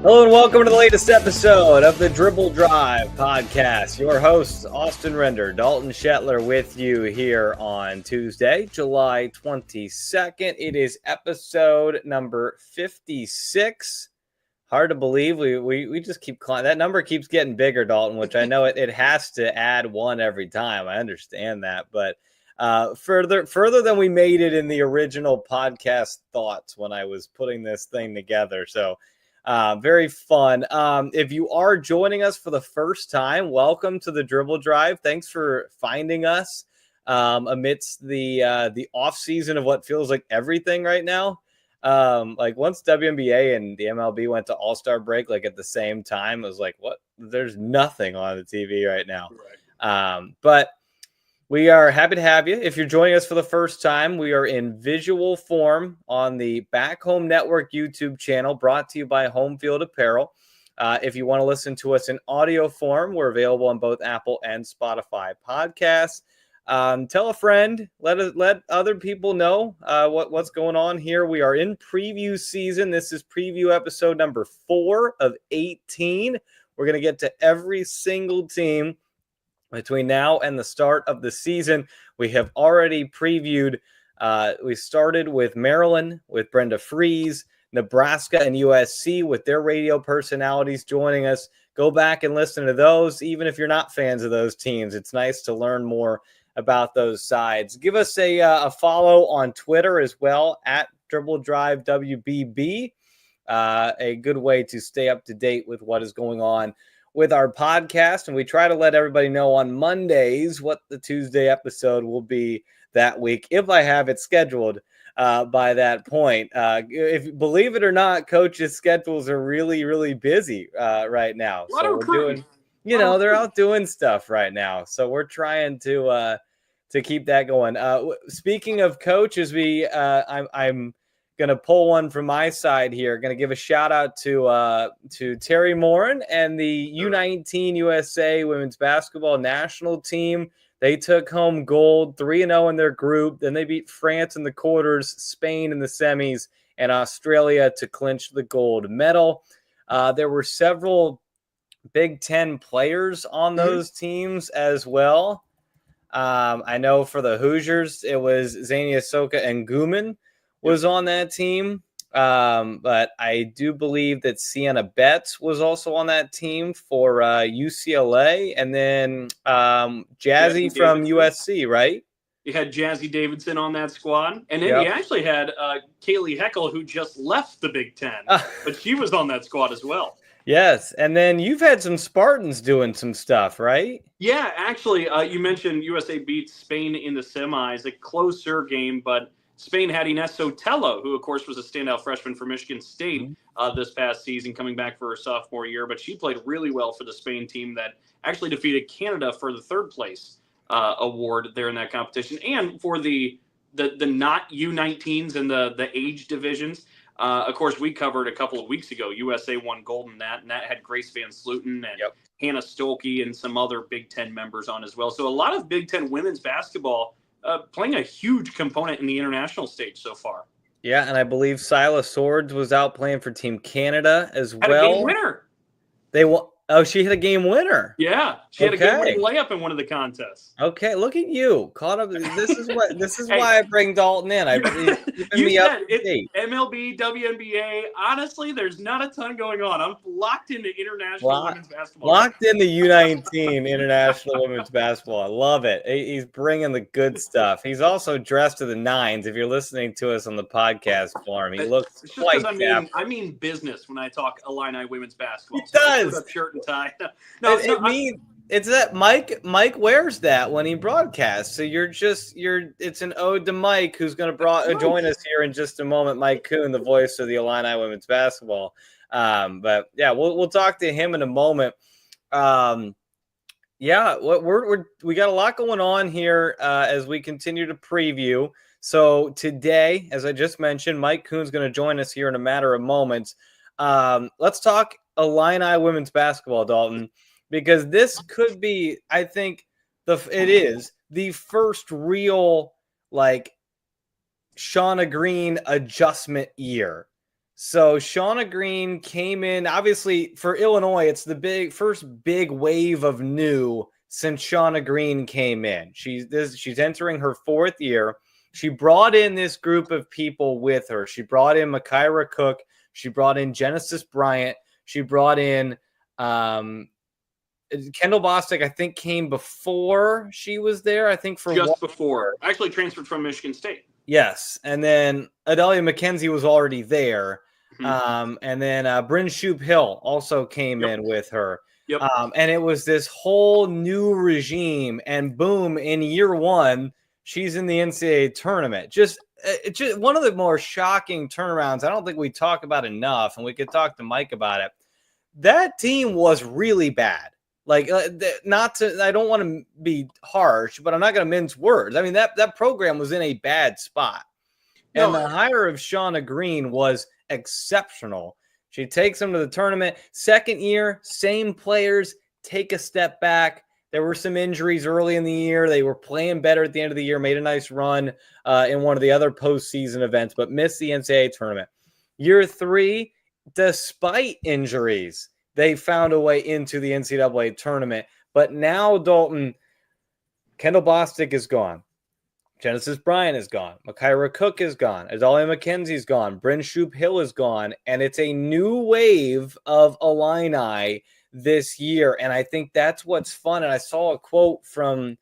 Hello and welcome to the latest episode of the Dribble Drive podcast. Your hosts, Austin Render, Dalton Shetler with you here on Tuesday, July 22nd. It is episode number 56. Hard to believe. We just keep climbing. That number keeps getting bigger, Dalton, which I know it has to add one every time. I understand that. But further than we made it in the original podcast thoughts when I was putting this thing together. So very fun. If you are joining us for the first time, welcome to the Dribble Drive. Thanks for finding us amidst the off season of what feels like everything right now. Like once WNBA and the MLB went to All-Star break, like at the same time, it was like, what? There's nothing on the TV right now. Right. But we are happy to have you. If you're joining us for the first time, we are in visual form on the Back Home Network YouTube channel, brought to you by Home Field Apparel. If you want to listen to us in audio form, we're available on both Apple and Spotify podcasts. Tell a friend, let other people know what's going on here. We are in preview season. This is preview episode number 4 of 18. We're going to get to every single team between now and the start of the season. We have already previewed. We started with Maryland with Brenda Fries, Nebraska and USC with their radio personalities joining us. Go back and listen to those. Even if you're not fans of those teams, it's nice to learn more about those sides. Give us a follow on Twitter as well, at Dribble Drive WBB. A good way to stay up to date with what is going on with our podcast. And we try to let everybody know on Mondays what the Tuesday episode will be that week, if I have it scheduled by that point. If believe it or not, coaches' schedules are really, really busy right now. So we're doing, they're out doing stuff right now. So we're trying to keep that going. Speaking of coaches, I'm going to pull one from my side here. Going to give a shout out to Terry Morin and the U19 USA women's basketball national team. They took home gold, 3-0 in their group. Then they beat France in the quarters, Spain in the semis, and Australia to clinch the gold medal. There were several Big Ten players on those teams as well. I know for the Hoosiers, it was Zania Soka and Guman was on that team. But I do believe that Sienna Betts was also on that team for UCLA. And then Jazzy from USC, right? You had Jazzy Davidson on that squad. And then you actually had Kaylee Heckel, who just left the Big Ten. But she was on that squad as well. Yes. And then you've had some Spartans doing some stuff, right? Yeah, actually, you mentioned USA beat Spain in the semis, a closer game, but Spain had Ines Sotelo, who, of course, was a standout freshman for Michigan State this past season, coming back for her sophomore year. But she played really well for the Spain team that actually defeated Canada for the third place award there in that competition. And for the not U19s and the age divisions, of course, we covered a couple of weeks ago. USA won gold in that, and that had Grace Van Slooten and Hannah Stolke and some other Big Ten members on as well. So a lot of Big Ten women's basketball playing a huge component in the international stage so far. Yeah, and I believe Silas Swords was out playing for Team Canada as well. Had a game winner. She hit a game winner. Yeah, she had a game-winning layup in one of the contests. Okay, look at you, caught up. This is why I bring Dalton in. You said it's MLB, WNBA. Honestly, there's not a ton going on. I'm locked into international women's basketball. Locked into U19 international women's basketball. I love it. He's bringing the good stuff. He's also dressed to the nines. If you're listening to us on the podcast form, he looks quite dapper. I mean business when I talk Illini women's basketball. He does. Shirt and tie. It's that Mike wears that when he broadcasts. So it's an ode to Mike, who's going to join us here in just a moment. Mike Koon, the voice of the Illini women's basketball. But yeah, we'll talk to him in a moment. We got a lot going on here as we continue to preview. So today, as I just mentioned, Mike Koon's going to join us here in a matter of moments. Let's talk Illini women's basketball, Dalton, because this could be, I think, it is the first real Shauna Greene adjustment year So Shauna Greene came in, obviously for Illinois, it's the first big wave of new since Shauna Greene came in. She's entering her 4th year. She brought in this group of people with her. She brought in Makaira Cook. She brought in Genesis Bryant. She brought in Kendall Bostic, I think, came before she was there. I think before. Actually transferred from Michigan State. Yes. And then Adelia McKenzie was already there. And then Bryn Shoup Hill also came in with her. Yep. And it was this whole new regime. And boom, in year 1, she's in the NCAA tournament. Just one of the more shocking turnarounds. I don't think we talk about enough, and we could talk to Mike about it. That team was really bad. Like, I don't want to be harsh, but I'm not going to mince words. I mean, that program was in a bad spot. And the hire of Shauna Greene was exceptional. She takes them to the tournament. 2nd year, same players, take a step back. There were some injuries early in the year. They were playing better at the end of the year, made a nice run in one of the other postseason events, but missed the NCAA tournament. Year 3, despite injuries, they found a way into the NCAA tournament. But now, Dalton, Kendall Bostic is gone. Genesis Bryant is gone. Makaira Cook is gone. Adelia McKenzie's gone. Bryn Shoup Hill is gone. And it's a new wave of Illini this year. And I think that's what's fun. And I saw a quote from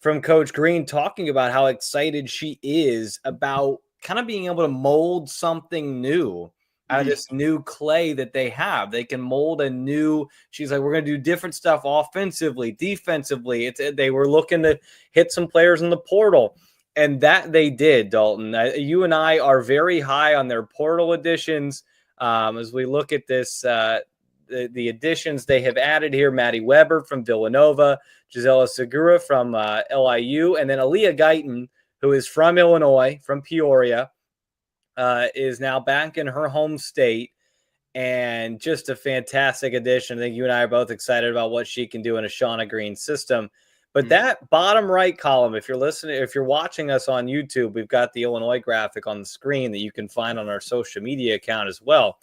Coach Greene talking about how excited she is about kind of being able to mold something new out of this new clay that they have. They can mold a new, she's like, we're going to do different stuff offensively, defensively. They were looking to hit some players in the portal. And that they did, Dalton. You and I are very high on their portal additions. As we look at this, the additions they have added here, Maddie Weber from Villanova, Gisela Segura from LIU, and then Aaliyah Guyton, who is from Illinois, from Peoria, is now back in her home state. And just a fantastic addition. I think you and I are both excited about what she can do in a Shauna Greene system. But that bottom right column, if you're watching us on YouTube, we've got the Illinois graphic on the screen that you can find on our social media account as well.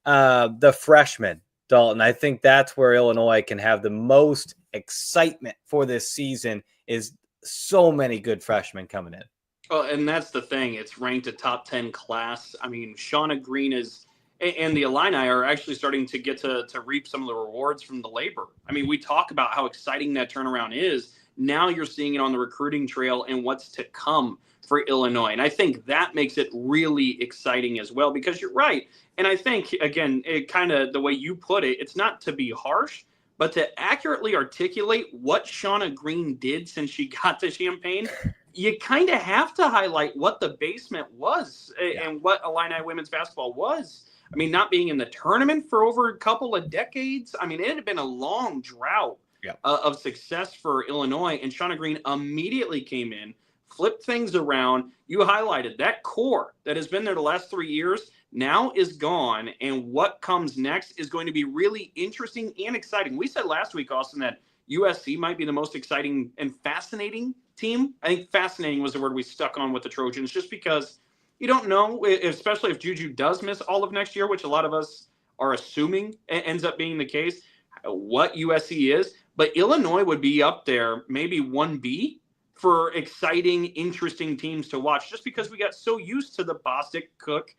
The freshmen, Dalton, I think that's where Illinois can have the most excitement for this season, is so many good freshmen coming in. Oh, and that's the thing. It's ranked a top 10 class. I mean, Shauna Greene and the Illini are actually starting to get to reap some of the rewards from the labor. I mean, we talk about how exciting that turnaround is. Now you're seeing it on the recruiting trail and what's to come for Illinois. And I think that makes it really exciting as well, because you're right. And I think, again, it kind of the way you put it, it's not to be harsh, but to accurately articulate what Shauna Greene did since she got to Champaign. You kind of have to highlight what the basement was and what Illini women's basketball was. I mean, not being in the tournament for over a couple of decades. I mean, it had been a long drought of success for Illinois. And Shauna Greene immediately came in, flipped things around. You highlighted that core that has been there the last 3 years now is gone. And what comes next is going to be really interesting and exciting. We said last week, Austin, that USC might be the most exciting and fascinating team. I think fascinating was the word we stuck on with the Trojans, just because you don't know, especially if Juju does miss all of next year, which a lot of us are assuming ends up being the case, what USC is. But Illinois would be up there, maybe 1B, for exciting, interesting teams to watch, just because we got so used to the Bostic, Cook,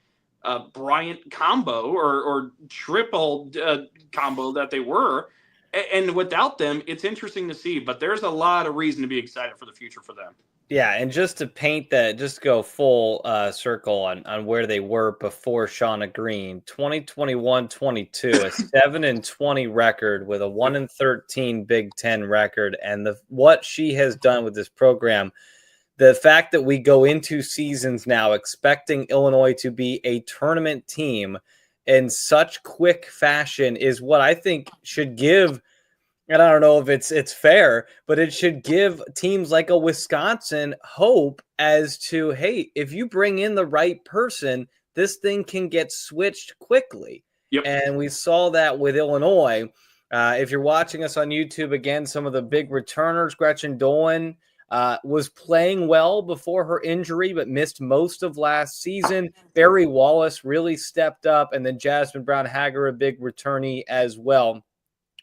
Bryant combo or triple combo that they were. And without them, it's interesting to see. But there's a lot of reason to be excited for the future for them. Yeah, and just to paint that, just go full circle on where they were before Shauna Greene, 2021-22, a 7-20 record with a 1-13 Big Ten record, and what she has done with this program, the fact that we go into seasons now expecting Illinois to be a tournament team in such quick fashion is what I think should give. And I don't know if it's fair, but it should give teams like a Wisconsin hope as to, hey, if you bring in the right person, this thing can get switched quickly. Yep. And we saw that with Illinois. If you're watching us on YouTube, again, some of the big returners, Gretchen Dolan, was playing well before her injury, but missed most of last season. Barry Wallace really stepped up, and then Jasmine Brown-Hager, a big returnee as well.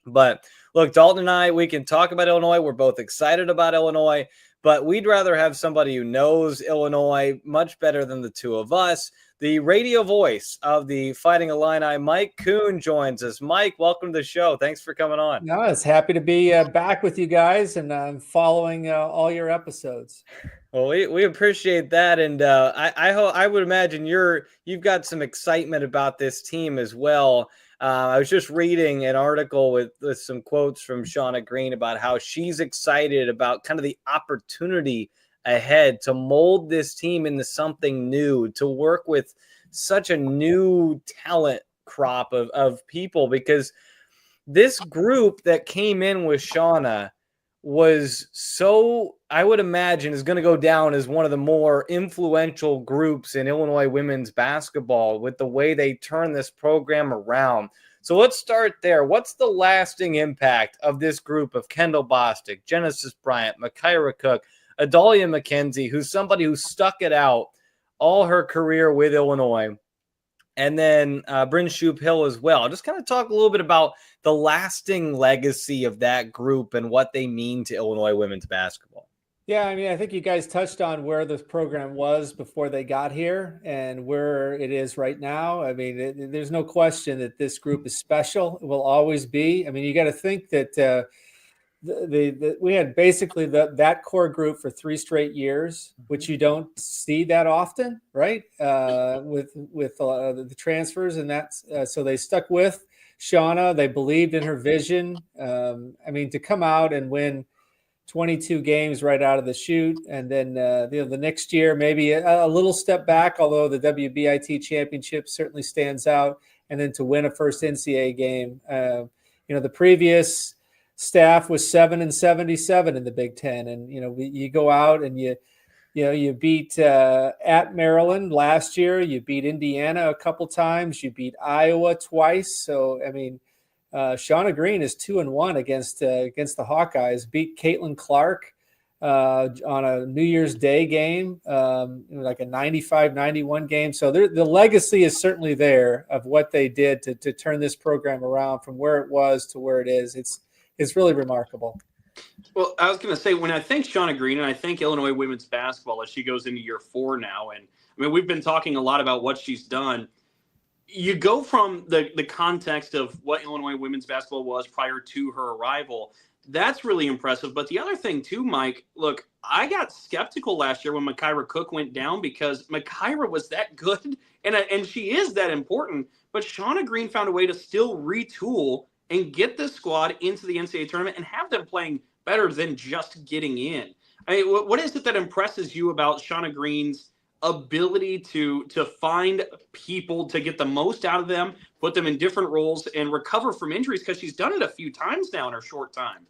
But look, Dalton and I, we can talk about Illinois. We're both excited about Illinois, but we'd rather have somebody who knows Illinois much better than the two of us. The radio voice of the Fighting Illini, Mike Koon, joins us. Mike, welcome to the show. Thanks for coming on. No, it's happy to be back with you guys, and I'm following all your episodes. Well, we appreciate that, and I would imagine you've got some excitement about this team as well. I was just reading an article with some quotes from Shauna Greene about how she's excited about kind of the opportunity ahead to mold this team into something new, to work with such a new talent crop of people, because this group that came in with Shauna was so, I would imagine, is going to go down as one of the more influential groups in Illinois women's basketball with the way they turn this program around. So let's start there. What's the lasting impact of this group of Kendall Bostic, Genesis Bryant, Makaira Cook, Adalia McKenzie, who's somebody who stuck it out all her career with Illinois, and then Bryn Shoup Hill as well. Just kind of talk a little bit about the lasting legacy of that group and what they mean to Illinois women's basketball. Yeah, I mean, I think you guys touched on where this program was before they got here and where it is right now. I mean, there's no question that this group is special. It will always be. I mean, you got to think that we had basically that core group for 3 straight years, which you don't see that often, right? With the transfers, and that's so they stuck with Shauna. They believed in her vision. I mean, to come out and win 22 games right out of the chute, and then the next year maybe a little step back, although the WBIT championship certainly stands out, and then to win a first NCAA game. The previous staff was 7-77 in the Big Ten, and you go out and you beat at Maryland last year, you beat Indiana a couple times, you beat Iowa twice. So I mean, Shauna Greene is 2-1 against the Hawkeyes. Beat Caitlin Clark on a New Year's Day game, like a 95-91 game. So the legacy is certainly there of what they did to turn this program around from where it was to where it is. It's really remarkable. Well, I was going to say, when I think Shauna Greene and I think Illinois women's basketball as she goes into year 4 now, and I mean, we've been talking a lot about what she's done. You go from the context of what Illinois women's basketball was prior to her arrival. That's really impressive. But the other thing too, Mike, look, I got skeptical last year when Makaira Cook went down because Makaira was that good and she is that important. But Shauna Greene found a way to still retool and get this squad into the NCAA tournament and have them playing better than just getting in. I mean, what is it that impresses you about Shauna Greene's ability to find people, to get the most out of them, put them in different roles, and recover from injuries? Because she's done it a few times now in her short time.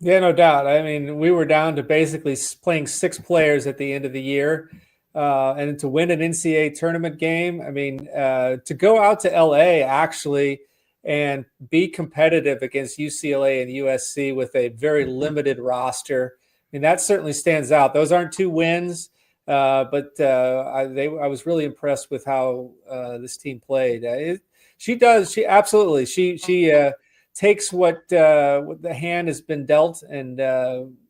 Yeah, no doubt. I mean, we were down to basically playing 6 players at the end of the year. And to win an NCAA tournament game, I mean, to go out to LA actually and be competitive against UCLA and USC with a very limited roster, I mean, that certainly stands out. Those aren't 2 wins, but I was really impressed with how this team played. She absolutely takes what the hand has been dealt, and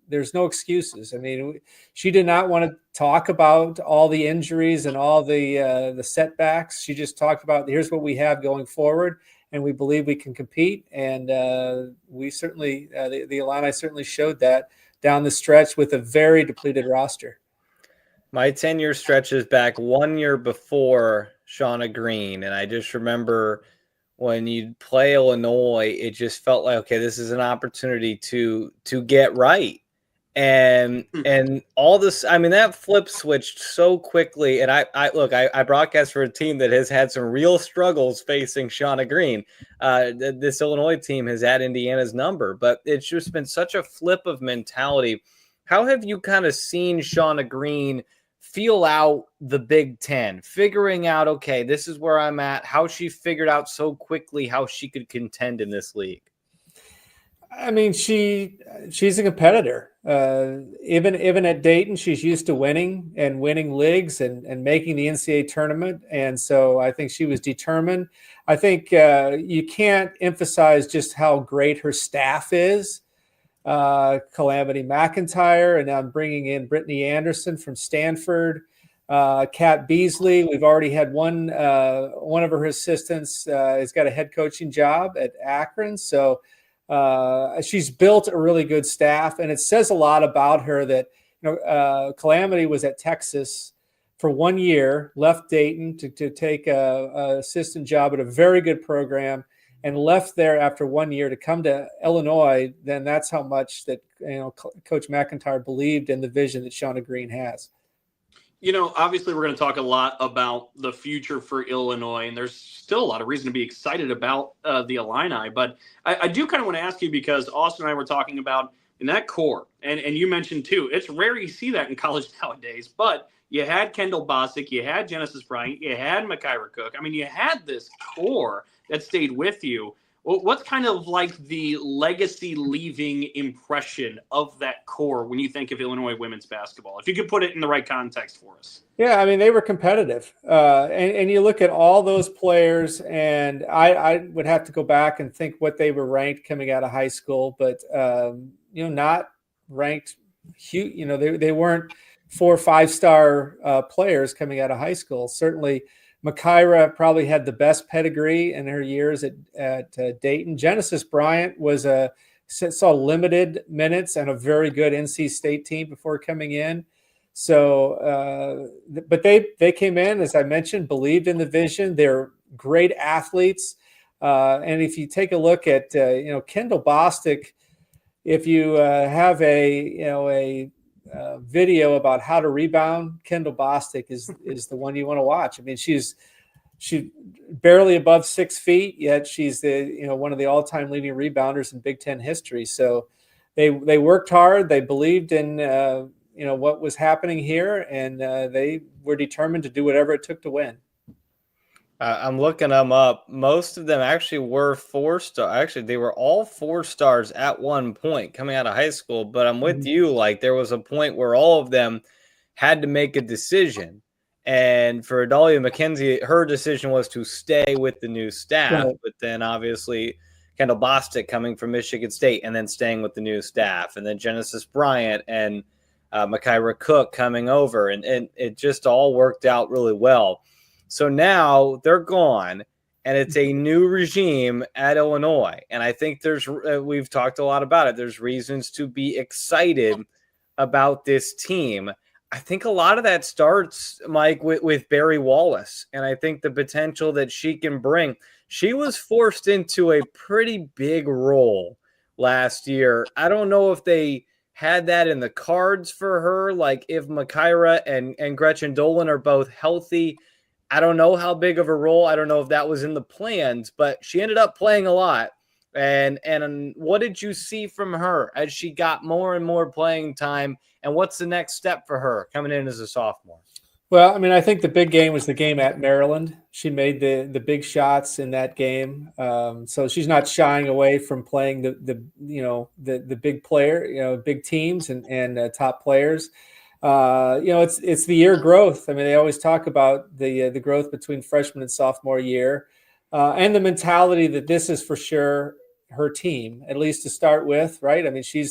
there's no excuses. I mean, she did not want to talk about all the injuries and all the setbacks. She just talked about, here's what we have going forward, and we believe we can compete. And we certainly, the Illini certainly showed that down the stretch with a very depleted roster. My tenure stretches back 1 year before Shauna Greene, and I just remember when you'd play Illinois, it just felt like, okay, this is an opportunity to get right. And all this, I mean, that flip switched so quickly. And I broadcast for a team that has had some real struggles facing Shauna Greene. This Illinois team has had Indiana's number, but it's just been such a flip of mentality. How have you kind of seen Shauna Greene feel out the Big Ten, figuring out, okay, this is where I'm at, how she figured out so quickly how she could contend in this league? I mean, she's a competitor. Even at Dayton, she's used to winning leagues and making the NCAA tournament. And so I think she was determined. I think you can't emphasize just how great her staff is. Calamity McIntyre, and I'm bringing in Brittany Anderson from Stanford. Kat Beasley, we've already had one of her assistants has got a head coaching job at Akron. So she's built a really good staff, and it says a lot about her that Calamity was at Texas for 1 year, left Dayton to take a assistant job at a very good program, and left there after 1 year to come to Illinois. Then that's how much that Coach McIntyre believed in the vision that Shauna Greene has. Obviously we're going to talk a lot about the future for Illinois, and there's still a lot of reason to be excited about the Illini. But I do kind of want to ask you, because Austin and I were talking about in that core, and you mentioned too, it's rare you see that in college nowadays, but you had Kendall Bostic, you had Genesis Bryant, you had Makaira Cook. I mean, you had this core that stayed with you. What's kind of like the legacy-leaving impression of that core when you think of Illinois women's basketball? If you could put it in the right context for us. Yeah, I mean, they were competitive. And you look at all those players, and I would have to go back and think what they were ranked coming out of high school, but, not ranked huge. They weren't 4 or 5-star players coming out of high school. Certainly, Makaira probably had the best pedigree in her years at Dayton. Genesis Bryant saw limited minutes and a very good NC State team before coming in. So, but they came in, as I mentioned, believed in the vision. They're great athletes. And if you take a look at, Kendall Bostic, if you have a video about how to rebound, Kendall Bostic is the one you want to watch. I mean, she's barely above 6 feet, yet she's one of the all-time leading rebounders in Big Ten history. So they worked hard. They believed in what was happening here, and they were determined to do whatever it took to win. I'm looking them up. Most of them actually were 4-star. Actually, they were all 4 stars at one point coming out of high school. But I'm with you. Like, there was a point where all of them had to make a decision. And for Adalia McKenzie, her decision was to stay with the new staff. Right. But then obviously Kendall Bostic coming from Michigan State and then staying with the new staff. And then Genesis Bryant and Makaira Cook coming over. And it just all worked out really well. So now they're gone, and it's a new regime at Illinois. And I think we've talked a lot about it. There's reasons to be excited about this team. I think a lot of that starts, Mike, with Barry Wallace. And I think the potential that she can bring. She was forced into a pretty big role last year. I don't know if they had that in the cards for her. Like, if Makaira and Gretchen Dolan are both healthy, I don't know how big of a role. I don't know if that was in the plans, but she ended up playing a lot. And what did you see from her as she got more and more playing time? And what's the next step for her coming in as a sophomore? Well, I mean, I think the big game was the game at Maryland. She made the big shots in that game. So she's not shying away from playing the big player, big teams and top players. It's the year growth. I mean, they always talk about the growth between freshman and sophomore year, and the mentality that this is for sure her team, at least to start with, right? I mean, she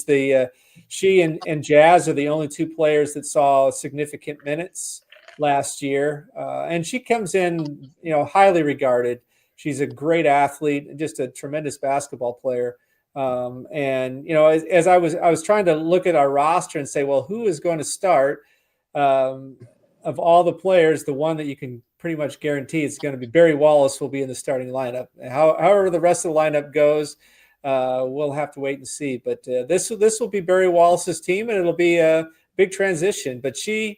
and Jazz are the only 2 players that saw significant minutes last year, and she comes in, highly regarded. She's a great athlete, just a tremendous basketball player. As I was trying to look at our roster and say, well, who is going to start of all the players, the one that you can pretty much guarantee is going to be Barry Wallace will be in the starting lineup. However the rest of the lineup goes, we'll have to wait and see. But this will be Barry Wallace's team, and it'll be a big transition. But she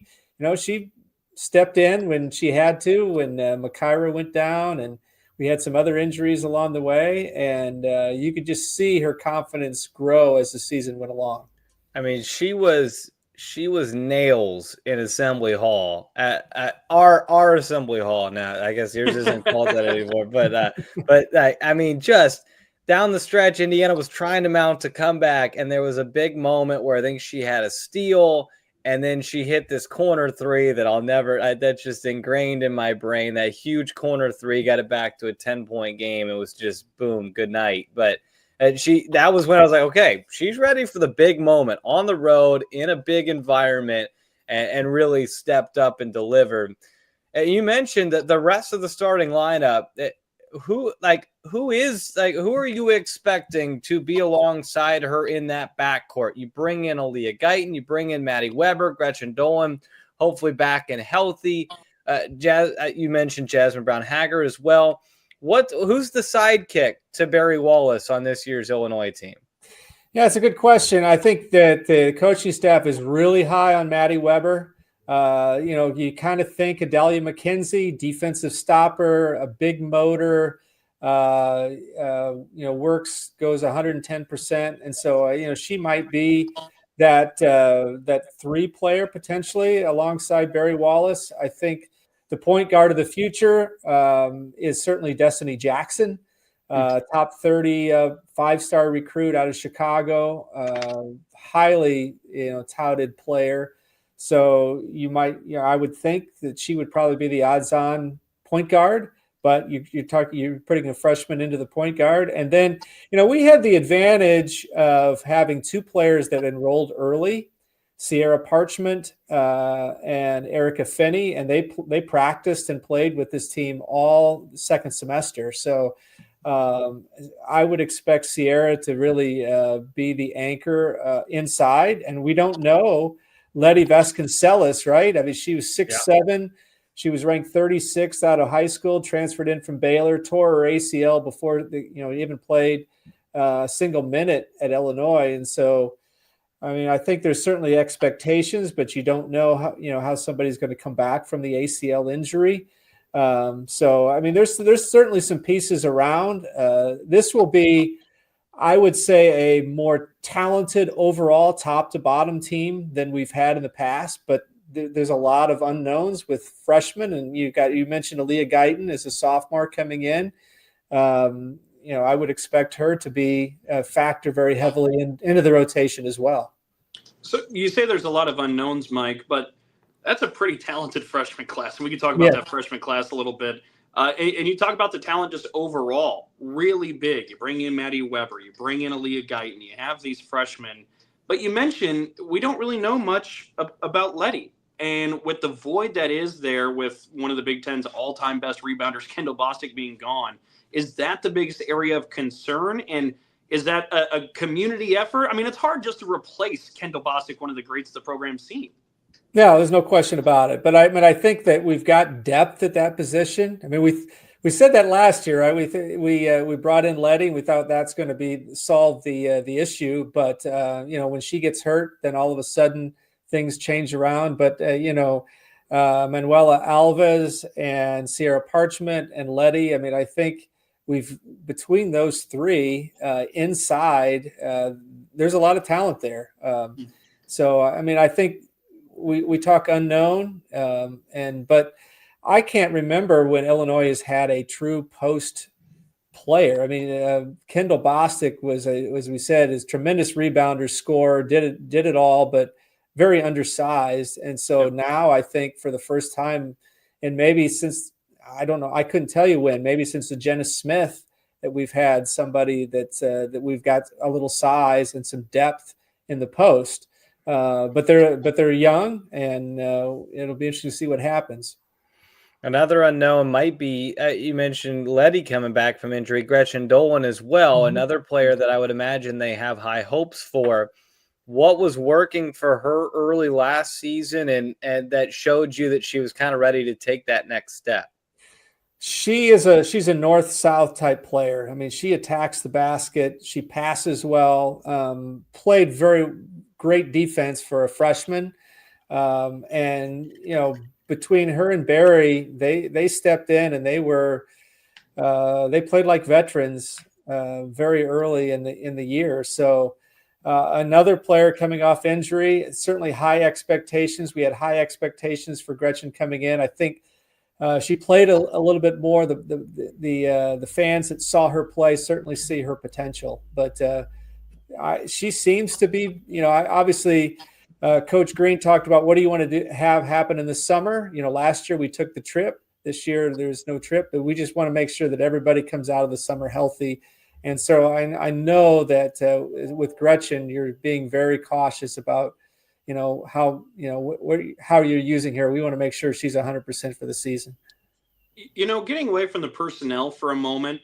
stepped in when she had to, when Makaira went down, and we had some other injuries along the way, and you could just see her confidence grow as the season went along. I mean, she was nails in Assembly Hall at our Assembly Hall. Now, I guess yours isn't called that anymore, but I mean, just down the stretch, Indiana was trying to mount a comeback, and there was a big moment where I think she had a steal, and then she hit this corner three that that's just ingrained in my brain. That huge corner three got it back to a 10-point game. It was just boom, good night. But that was when I was like, okay, she's ready for the big moment on the road in a big environment, and really stepped up and delivered. And you mentioned that the rest of the starting lineup. Who are you expecting to be alongside her in that backcourt? You bring in Aaliyah Guyton, you bring in Maddie Weber, Gretchen Dolan, hopefully back and healthy. You mentioned Jasmine Brown-Haggard as well. Who's the sidekick to Barry Wallace on this year's Illinois team? Yeah, it's a good question. I think that the coaching staff is really high on Maddie Weber. You kind of think Adalia McKenzie, defensive stopper, a big motor, works, goes 110%. And so, she might be that three player potentially alongside Barry Wallace. I think the point guard of the future is certainly Destiny Jackson, top 30 5-star recruit out of Chicago, highly, touted player. So I would think that she would probably be the odds-on point guard, but you're putting a freshman into the point guard. And then, we had the advantage of having two players that enrolled early, Sierra Parchment and Erica Finney, and they practiced and played with this team all second semester. So I would expect Sierra to really be the anchor inside, and we don't know Letty Vasconcelos, right? I mean, she was 6'7". She was ranked 36th out of high school, transferred in from Baylor, tore her ACL before even played a single minute at Illinois. And so, I mean, I think there's certainly expectations, but you don't know how somebody's going to come back from the ACL injury. So, I mean, there's certainly some pieces around. This will be, I would say, a more talented overall top to bottom team than we've had in the past, but there's a lot of unknowns with freshmen. And you mentioned Aaliyah Guyton as a sophomore coming in. I would expect her to be a factor very heavily into the rotation as well. So you say there's a lot of unknowns, Mike, but that's a pretty talented freshman class. And we can talk about that freshman class a little bit. And you talk about the talent just overall, really big. You bring in Maddie Weber, you bring in Aaliyah Guyton, you have these freshmen. But you mentioned we don't really know much about Letty. And with the void that is there with one of the Big Ten's all-time best rebounders, Kendall Bostic, being gone, is that the biggest area of concern? And is that a community effort? I mean, it's hard just to replace Kendall Bostic, one of the greats the program's seen. No, there's no question about it. But I think that we've got depth at that position. I mean, we said that last year, right? We brought in Letty. We thought that's going to solve the issue. But when she gets hurt, then all of a sudden things change around. But Manuela Alves and Sierra Parchment and Letty. I mean, I think between those three inside, there's a lot of talent there. So I mean, I think. We talk unknown, but I can't remember when Illinois has had a true post player. I mean, Kendall Bostic was, as we said, is tremendous rebounder, scorer, did it all, but very undersized. And so now I think for the first time, and maybe since, I don't know, I couldn't tell you when, maybe since the Jenna Smith, that we've had somebody that we've got a little size and some depth in the post. But they're young, and it'll be interesting to see what happens. Another unknown might be, you mentioned Letty coming back from injury, Gretchen Dolan as well, another player that I would imagine they have high hopes for. What was working for her early last season and that showed you that she was kind of ready to take that next step? She's a north-south type player. I mean, she attacks the basket. She passes well, played very great defense for a freshman. And, between her and Barry, they stepped in and they played like veterans very early in the year. So another player coming off injury, certainly high expectations. We had high expectations for Gretchen coming in. I think She played a little bit more. The fans that saw her play certainly see her potential, but she seems to be, obviously Coach Greene talked about what do you want to have happen in the summer. Last year we took the trip. This year there's no trip, but we just want to make sure that everybody comes out of the summer healthy. And so I know that with Gretchen, you're being very cautious about, how you're using her. We want to make sure she's 100% for the season. Getting away from the personnel for a moment,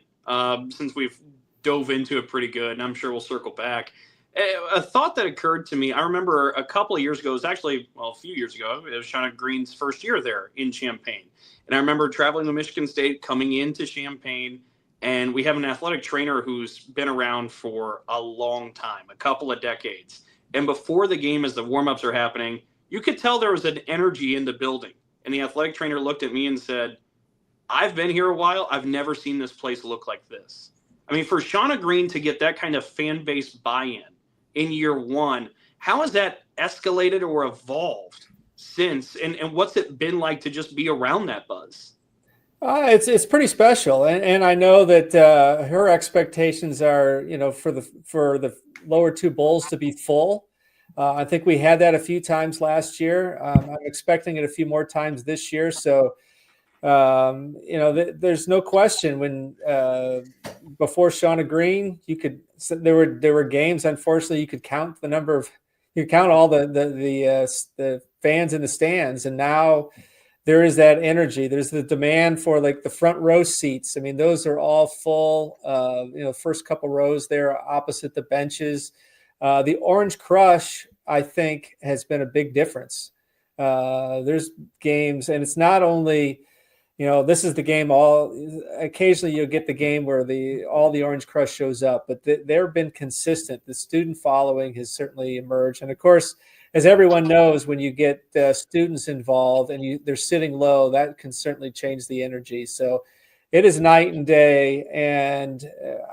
since we've dove into it pretty good, and I'm sure we'll circle back. A thought that occurred to me, I remember a couple of years ago, it was actually, a few years ago, it was Shauna Greene's first year there in Champaign. And I remember traveling to Michigan State, coming into Champaign, and we have an athletic trainer who's been around for a long time, a couple of decades. And before the game, as the warm-ups are happening, you could tell there was an energy in the building. And the athletic trainer looked at me and said, I've been here a while. I've never seen this place look like this. I mean, for Shauna Greene to get that kind of fan base buy-in in year one, how has that escalated or evolved since? And what's it been like to just be around that buzz? It's pretty special, and I know that her expectations are, for the lower two bowls to be full. I think we had that a few times last year. I'm expecting it a few more times this year. So, there's no question when before Shauna Greene, there were games. Unfortunately, you could count all the fans in the stands, and now there is that energy. There's the demand for like the front row seats. I mean, those are all full. First couple rows there opposite the benches. The Orange Crush, I think, has been a big difference. There's games, and it's not only, this is the game. Occasionally you'll get the game where all the Orange Crush shows up, but they've been consistent. The student following has certainly emerged, and of course, as everyone knows, when you get students involved and they're sitting low, that can certainly change the energy. So it is night and day, and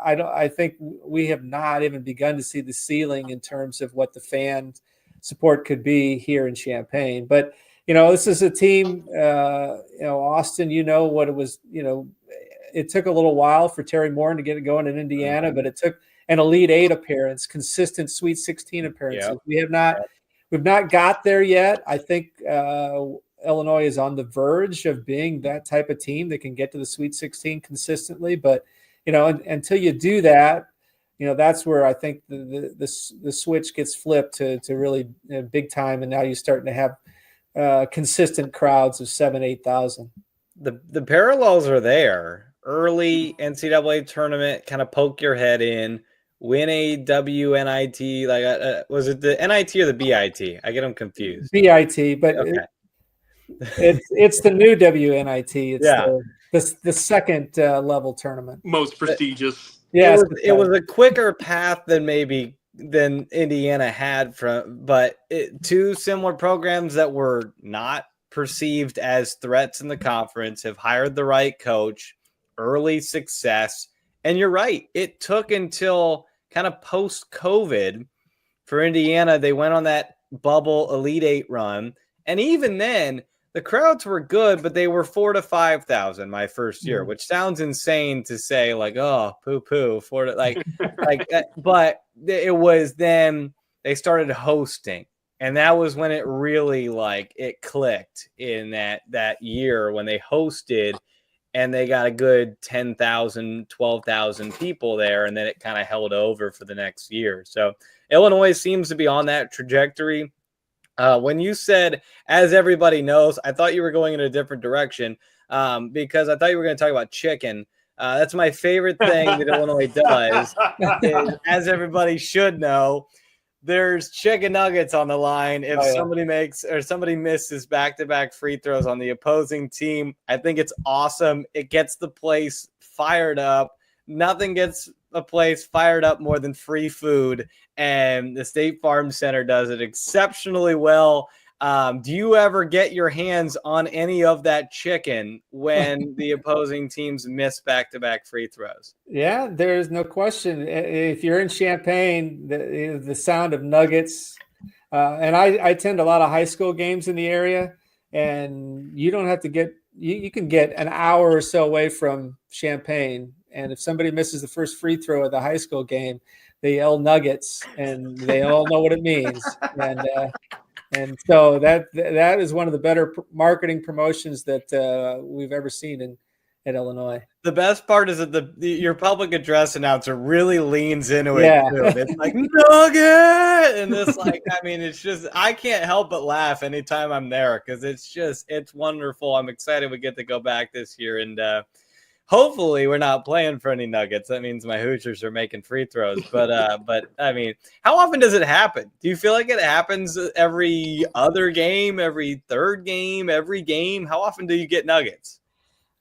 I think we have not even begun to see the ceiling in terms of what the fan support could be here in Champaign. But this is a team. Austin, what it was. It took a little while for Terry Moore to get it going in Indiana, but it took an Elite Eight appearance, consistent Sweet 16 appearances. Yep. We've not got there yet. I think Illinois is on the verge of being that type of team that can get to the Sweet 16 consistently. But, until you do that, that's where I think the switch gets flipped to really big time. And now you're starting to have consistent crowds of 8,000. The parallels are there. Early NCAA tournament, kind of poke your head in. Win a WNIT, was it the NIT or the BIT? I get them confused. BIT, but okay. It's the new WNIT. It's the second level tournament, most prestigious. Yes, it was a quicker path than Indiana had but two similar programs that were not perceived as threats in the conference have hired the right coach, early success, and you're right. It took until kind of post-COVID for Indiana. They went on that bubble Elite Eight run. And even then, the crowds were good, but they were 4,000 to 5,000 my first year, which sounds insane to say, poo-poo, but it was then they started hosting. And that was when it really, it clicked in that year when they hosted. And they got a good 10,000, 12,000 people there, and then it kind of held over for the next year. So Illinois seems to be on that trajectory. When you said, as everybody knows, I thought you were going in a different direction because I thought you were going to talk about chicken. That's my favorite thing that Illinois does. As everybody should know, there's chicken nuggets on the line if somebody makes or somebody misses back-to-back free throws on the opposing team. I think it's awesome. It gets the place fired up. Nothing gets a place fired up more than free food, and the State Farm Center does it exceptionally well. Do you ever get your hands on any of that chicken when the opposing teams miss back-to-back free throws? Yeah, there's no question. If you're in Champaign, the sound of nuggets, and I attend a lot of high school games in the area, and you don't have to get you can get an hour or so away from Champaign, and if somebody misses the first free throw of the high school game, they yell Nuggets, and they all know what it means. And so that is one of the better marketing promotions that we've ever seen at Illinois. The best part is that your public address announcer really leans into it too. It's like Nugget, and it's like, I mean, it's just, I can't help but laugh anytime I'm there because it's wonderful. I'm excited we get to go back this year, and hopefully we're not playing for any Nuggets. That means my Hoosiers are making free throws. But I mean, how often does it happen? Do you feel like it happens every other game, every third game, every game? How often do you get Nuggets?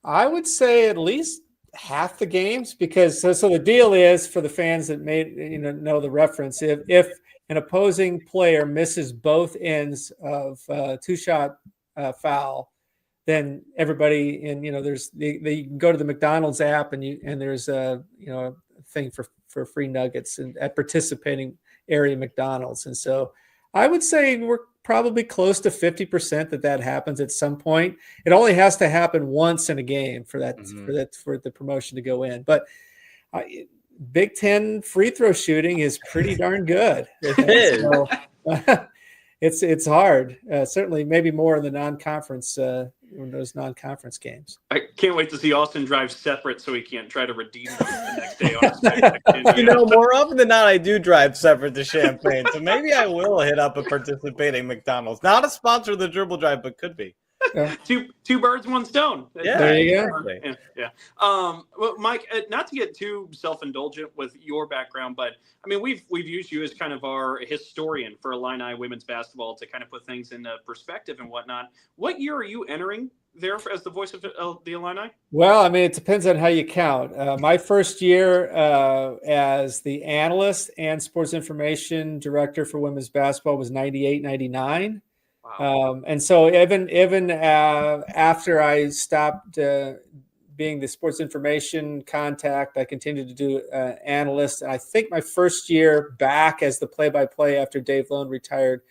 I would say at least half the games, because so the deal is, for the fans that may know the reference, if an opposing player misses both ends of two-shot foul, then everybody there's they go to the McDonald's app and there's a thing for free Nuggets and at participating area McDonald's. And so I would say we're probably close to 50% that happens at some point. It only has to happen once in a game for the promotion to go in. But Big Ten free throw shooting is pretty darn good. It is. So, it's hard. Certainly, maybe more in the non-conference in those non-conference games. I can't wait to see Austin drive separate so he can't try to redeem them the next day on his more often than not, I do drive separate to Champaign, so maybe I will hit up a participating McDonald's. Not a sponsor of the Dribble Drive, but could be. Two birds, one stone. Yeah, there you go. Yeah. Well, Mike, not to get too self-indulgent with your background, but I mean, we've used you as kind of our historian for Illini women's basketball to kind of put things into perspective and whatnot. What year are you entering there as the voice of the Illini? Well, I mean, it depends on how you count. My first year as the analyst and sports information director for women's basketball was 98, 99. Wow. And so even after I stopped being the sports information contact, I continued to do analyst. And I think my first year back as the play-by-play after Dave Lone retired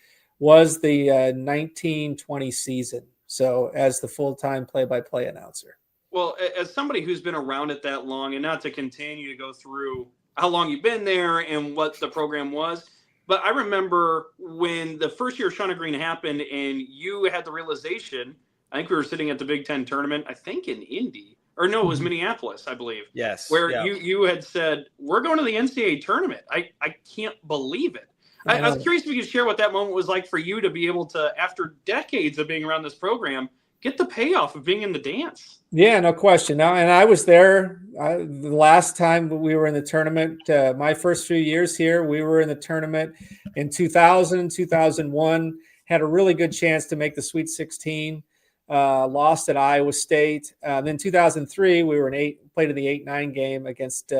was the 1920 season. So as the full-time play-by-play announcer. Well, as somebody who's been around it that long, and not to continue to go through how long you've been there and what the program was, but I remember when the first year of Shauna Greene happened and you had the realization, I think we were sitting at the Big Ten tournament, I think in Indy, or no, it was Minneapolis, I believe. Yes. Where you had said, we're going to the NCAA tournament. I can't believe it. I was curious if you could share what that moment was like for you to be able to, after decades of being around this program, get the payoff of being in the dance. Yeah, no question. Now, and I was there the last time we were in the tournament. My first few years here, we were in the tournament in 2000, 2001, had a really good chance to make the Sweet 16, lost at Iowa State. Then 2003, we were played in the 8-9 game against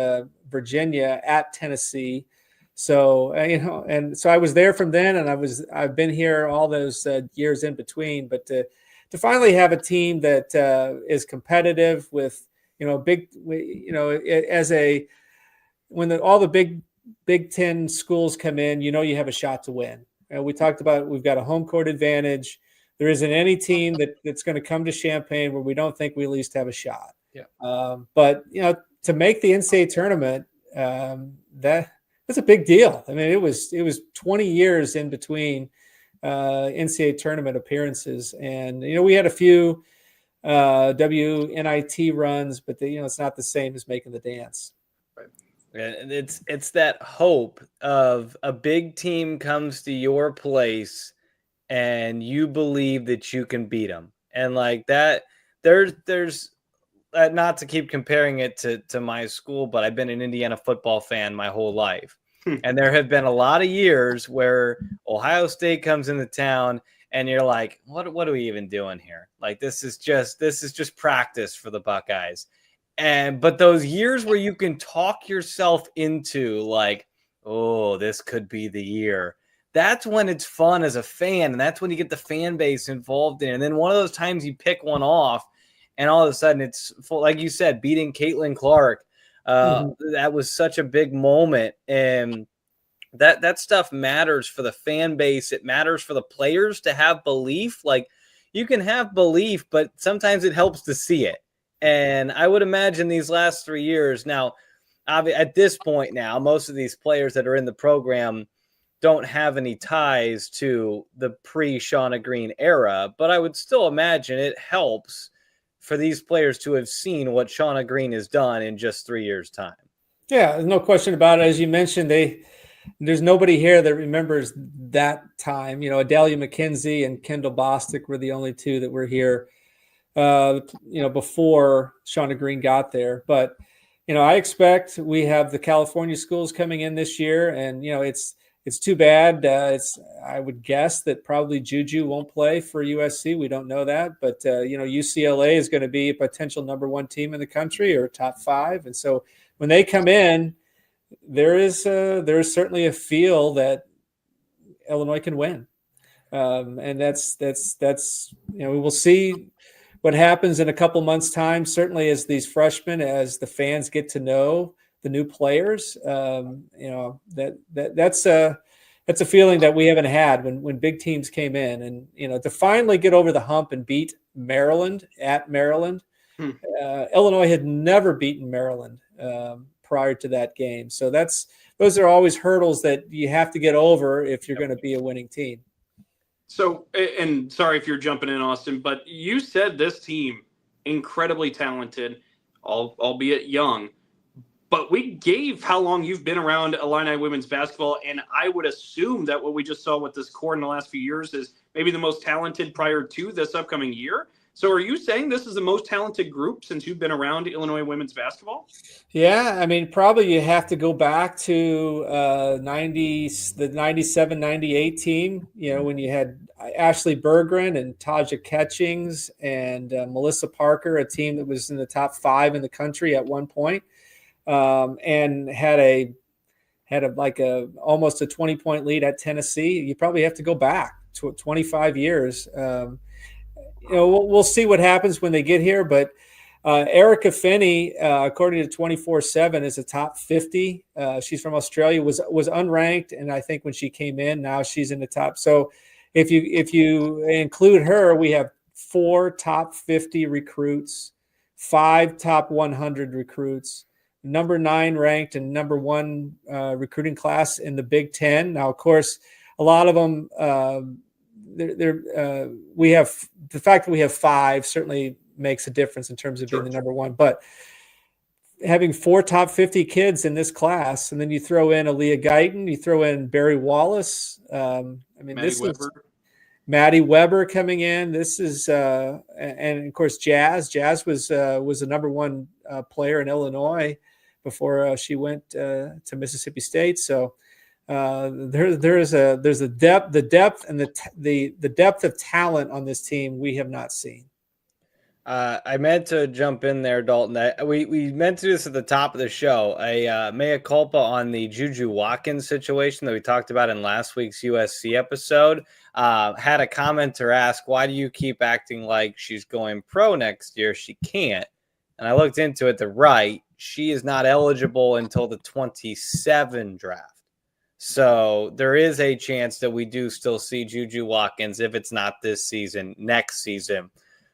Virginia at Tennessee. So, and so I was there from then, and I've been here all those years in between, but to finally have a team that is competitive with, when all the Big Ten schools come in, you have a shot to win. And we talked about, we've got a home court advantage. There isn't any team that's going to come to Champaign where we don't think we at least have a shot. Yeah. But to make the NCAA tournament, that's a big deal. I mean, it was 20 years in between NCAA tournament appearances, and we had a few WNIT runs, but it's not the same as making the dance. Right. And it's that hope of a big team comes to your place and you believe that you can beat them, and like that. There's not to keep comparing it to my school, but I've been an Indiana football fan my whole life. And there have been a lot of years where Ohio State comes into town and you're like, what are we even doing here? Like, this is just practice for the Buckeyes. But those years where you can talk yourself into like, oh, this could be the year. That's when it's fun as a fan. And that's when you get the fan base involved in it. And then one of those times you pick one off and all of a sudden it's full, like you said, beating Caitlin Clark. That was such a big moment, and that stuff matters for the fan base. It matters for the players to have belief. Like, you can have belief, but sometimes it helps to see it. And I would imagine these last 3 years now, at this point now, most of these players that are in the program don't have any ties to the pre-Shauna Greene era, but I would still imagine it helps for these players to have seen what Shauna Greene has done in just 3 years' time. Yeah, there's no question about it. As you mentioned, there's nobody here that remembers that time. You know, Adalia McKenzie and Kendall Bostic were the only two that were here, before Shauna Greene got there. But, I expect we have the California schools coming in this year, and, it's too bad. I would guess that probably Juju won't play for USC. We don't know that, but UCLA is going to be a potential number 1 team in the country or top 5, and so when they come in, there is certainly a feel that Illinois can win, and that's we will see what happens in a couple months' time. Certainly, as these freshmen, as the fans get to know the new players, that's a feeling that we haven't had when big teams came in, and to finally get over the hump and beat Maryland at Maryland. Illinois had never beaten Maryland prior to that game, so those are always hurdles that you have to get over if you're going to be a winning team. So, and sorry if you're jumping in, Austin, but you said this team incredibly talented, albeit young. But we gave how long you've been around Illini women's basketball, and I would assume that what we just saw with this core in the last few years is maybe the most talented prior to this upcoming year. So are you saying this is the most talented group since you've been around Illinois women's basketball? Yeah, I mean, probably you have to go back to the 97, 98 team, when you had Ashley Berggren and Taja Catchings and Melissa Parker, a team that was in the top 5 in the country at one point. And had almost a 20-point lead at Tennessee. You probably have to go back to 25 years. We'll see what happens when they get here. But Erica Finney, according to 24/7, is a top 50. She's from Australia. Was unranked, and I think when she came in, now she's in the top. So if you include her, we have 4 top 50 recruits, 5 top 100 recruits. Number 9 ranked and number 1 recruiting class in the Big Ten. Now, of course, a lot of them, we have the fact that we have 5 certainly makes a difference in terms of being the number 1. But having 4 top 50 kids in this class, and then you throw in Aaliyah Guyton, you throw in Barry Wallace. Maddie Weber coming in. This is and of course Jazz. Jazz was a number 1 player in Illinois before she went to Mississippi State. So there's a depth and the depth of talent on this team we have not seen. I meant to jump in there, Dalton. We meant to do this at the top of the show. A mea culpa on the Juju Watkins situation that we talked about in last week's USC episode. Had a commenter ask, why do you keep acting like she's going pro next year? She can't. And I looked into it. She is not eligible until the 27 draft. So there is a chance that we do still see Juju Watkins, if it's not this season, next season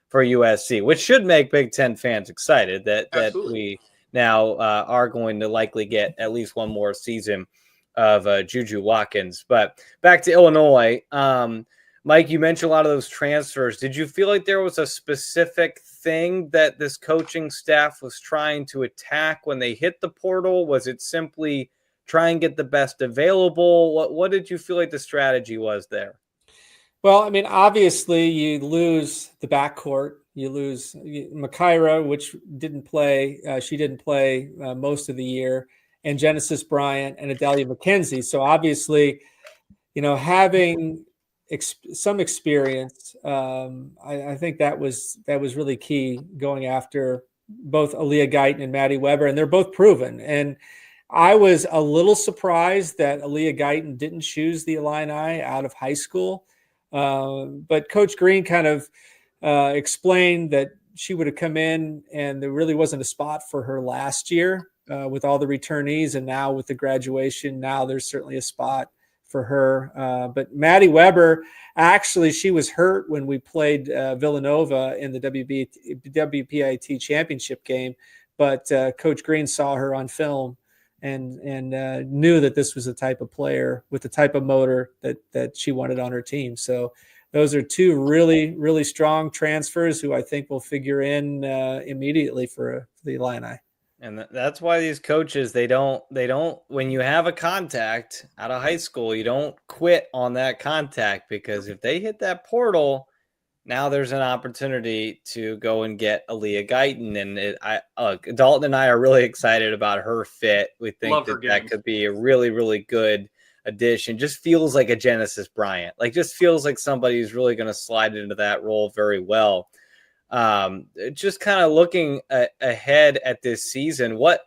for USC, which should make Big Ten fans excited that we now are going to likely get at least one more season of Juju Watkins. But back to Illinois, Mike, you mentioned a lot of those transfers. Did you feel like there was a specific thing that this coaching staff was trying to attack when they hit the portal? Was it simply try and get the best available? What did you feel like the strategy was there? Well, I mean, obviously you lose the backcourt. You lose Makaira, which didn't play. She didn't play most of the year, and Genesis Bryant and Adalia McKenzie. So obviously, having some experience, I think that was really key going after both Aaliyah Guyton and Maddie Weber, and they're both proven. And I was a little surprised that Aaliyah Guyton didn't choose the Illini out of high school. But Coach Greene kind of explained that she would have come in and there really wasn't a spot for her last year with all the returnees. And now with the graduation, now there's certainly a spot for her. But Maddie Weber, actually, she was hurt when we played Villanova in the WPIT championship game. But Coach Greene saw her on film and knew that this was the type of player with the type of motor that she wanted on her team. So those are two really, really strong transfers who I think will figure in immediately for the Illini. And that's why these coaches, they don't, when you have a contact out of high school, you don't quit on that contact, because if they hit that portal, now there's an opportunity to go and get Aaliyah Guyton. And Dalton and I are really excited about her fit. We think that could be a really, really good addition. Just feels like a Genesis Bryant, just feels like somebody who's really going to slide into that role very well. Just kind of looking ahead at this season, what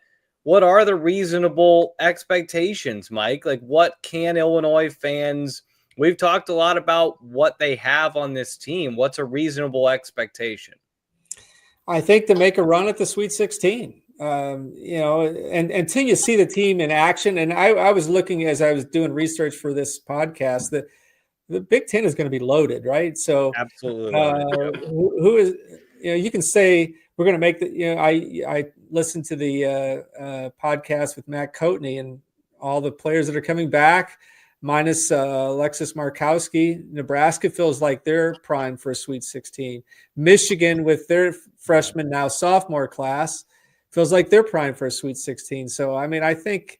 are the reasonable expectations, Mike? What can Illinois fans, we've talked a lot about what they have on this team. What's a reasonable expectation? I think to make a run at the Sweet 16, and until you see the team in action. And I was looking as I was doing research for this podcast that the Big Ten is going to be loaded, right? So absolutely, who is, you can say we're going to make the, I listened to the podcast with Matt Coatney and all the players that are coming back, minus Alexis Markowski. Nebraska feels like they're primed for a Sweet 16. Michigan, with their freshman now sophomore class, feels like they're primed for a Sweet 16. So I mean, I think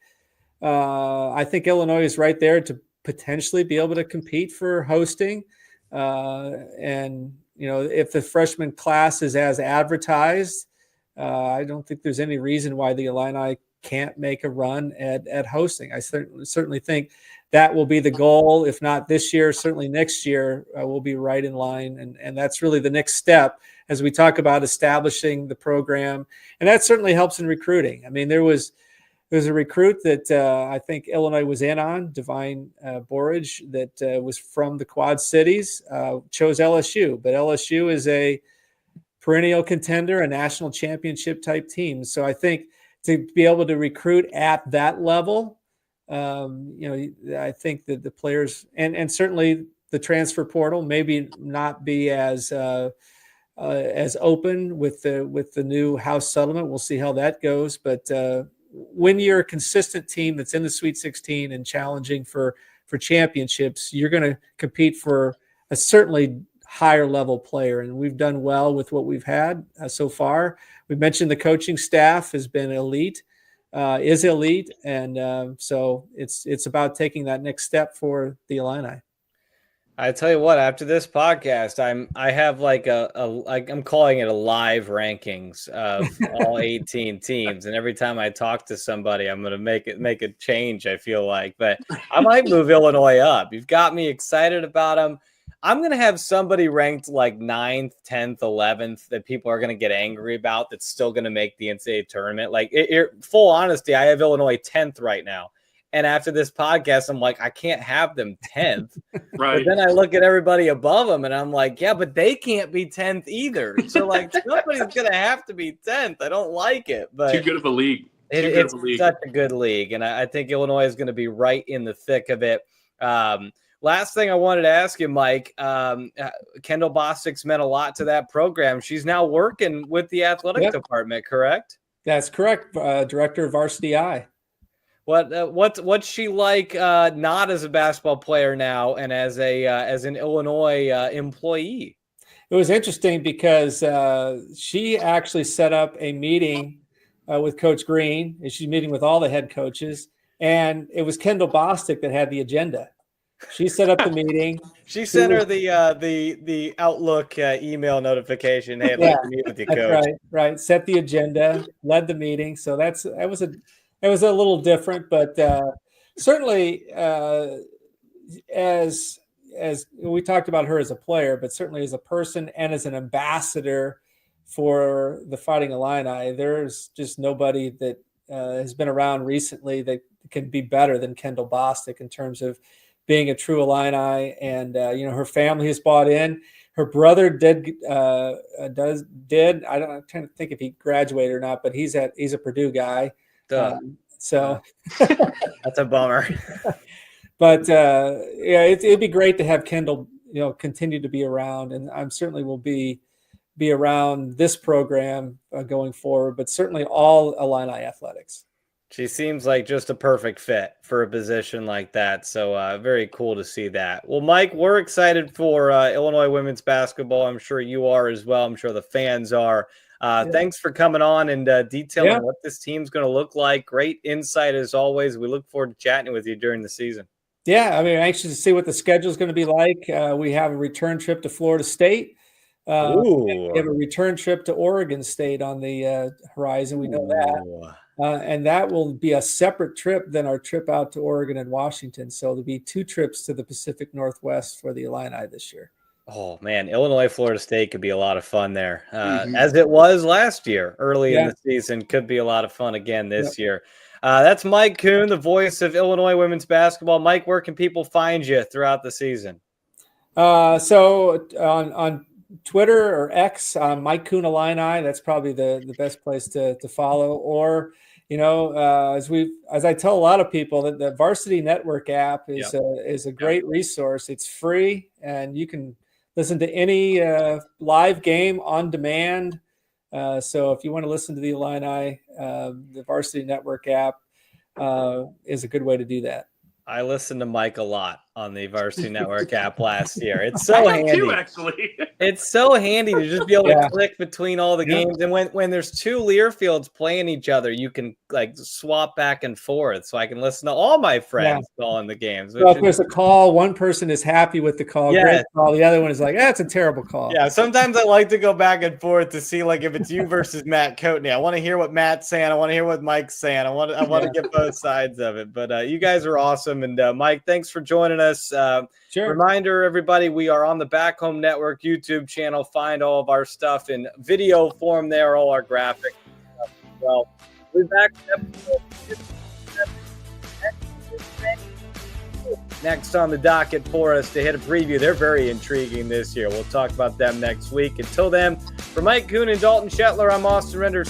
Illinois is right there to potentially be able to compete for hosting. And, if the freshman class is as advertised, I don't think there's any reason why the Illini can't make a run at hosting. I certainly think that will be the goal. If not this year, certainly next year, we'll be right in line. And that's really the next step as we talk about establishing the program. And that certainly helps in recruiting. I mean, there's a recruit that I think Illinois was in on, Divine Borage, that was from the Quad Cities, chose LSU. But LSU is a perennial contender, a national championship type team. So I think to be able to recruit at that level, I think that the players and certainly the transfer portal maybe not be as open with the new House settlement. We'll see how that goes. But when you're a consistent team that's in the Sweet 16 and challenging for championships, you're going to compete for a certainly higher level player. And we've done well with what we've had so far. We mentioned the coaching staff has been elite, is elite. And so it's about taking that next step for the Illini. I tell you what, after this podcast, I have I'm calling it a live rankings of all 18 teams. And every time I talk to somebody, I'm going to make a change, I feel like. But I might move Illinois up. You've got me excited about them. I'm going to have somebody ranked 9th, 10th, 11th that people are going to get angry about that's still going to make the NCAA tournament. Full honesty, I have Illinois 10th right now. And after this podcast, I'm like, I can't have them 10th. Right. But then I look at everybody above them and I'm like, yeah, but they can't be 10th either. So somebody's going to have to be 10th. I don't like it. But too good of a league. It's such a good league. And I think Illinois is going to be right in the thick of it. Last thing I wanted to ask you, Mike, Kendall Bostic's meant a lot to that program. She's now working with the athletic department, correct? That's correct. Director of Varsity I. What's she like not as a basketball player now and as an Illinois employee? It was interesting because she actually set up a meeting with Coach Greene, and she's meeting with all the head coaches, and it was Kendall Bostic that had the agenda. She set up the meeting. She sent her the Outlook email notification. Hey, I'd like to meet with you, Coach. Right. Set the agenda, led the meeting. So it was a little different, but certainly as we talked about her as a player, but certainly as a person and as an ambassador for the Fighting Illini, there's just nobody that has been around recently that can be better than Kendall Bostic in terms of being a true Illini. And, her family has bought in. Her brother did. I'm trying to think if he graduated or not, but he's a Purdue guy. So that's a bummer. But yeah, it'd be great to have Kendall, continue to be around, and I'm certainly will be around this program going forward, but certainly all Illini athletics. She seems like just a perfect fit for a position like that. So very cool to see that. Well, Mike, we're excited for Illinois women's basketball. I'm sure you are as well. I'm sure the fans are. Thanks for coming on and detailing what this team's going to look like. Great insight as always. We look forward to chatting with you during the season. Yeah, I mean, anxious to see what the schedule is going to be like. We have a return trip to Florida State. We have a return trip to Oregon State on the horizon. We know that. And that will be a separate trip than our trip out to Oregon and Washington. So there'll be 2 trips to the Pacific Northwest for the Illini this year. Oh, man, Illinois, Florida State could be a lot of fun there, as it was last year early in the season. Could be a lot of fun again this year. That's Mike Koon, the voice of Illinois women's basketball. Mike, where can people find you throughout the season? So on Twitter or X, Mike Koon Illini. That's probably the best place to follow. Or as I tell a lot of people, that the Varsity Network app is a great resource. It's free, and you can listen to any live game on demand. So if you want to listen to the Illini, the Varsity Network app is a good way to do that. I listened to Mike a lot on the Varsity Network app last year. It's so handy. Too, actually. It's so handy to just be able to click between all the games. And when there's 2 Learfields playing each other, you can swap back and forth. So I can listen to all my friends calling the games. So if there's a call, one person is happy with the call, great call. The other one is like, that's a terrible call. Yeah, sometimes I like to go back and forth to see if it's you versus Matt Coatney. I want to hear what Matt's saying. I want to hear what Mike's saying. I want to get both sides of it. But you guys are awesome. And Mike, thanks for joining us. Sure. Reminder, everybody, we are on the Back Home Network YouTube channel. Find all of our stuff in video form there, all our graphics. Well, we'll be back next on the docket for us to hit a preview. They're very intriguing this year. We'll talk about them next week. Until then, for Mike Koon and Dalton Shetler, I'm Austin Render.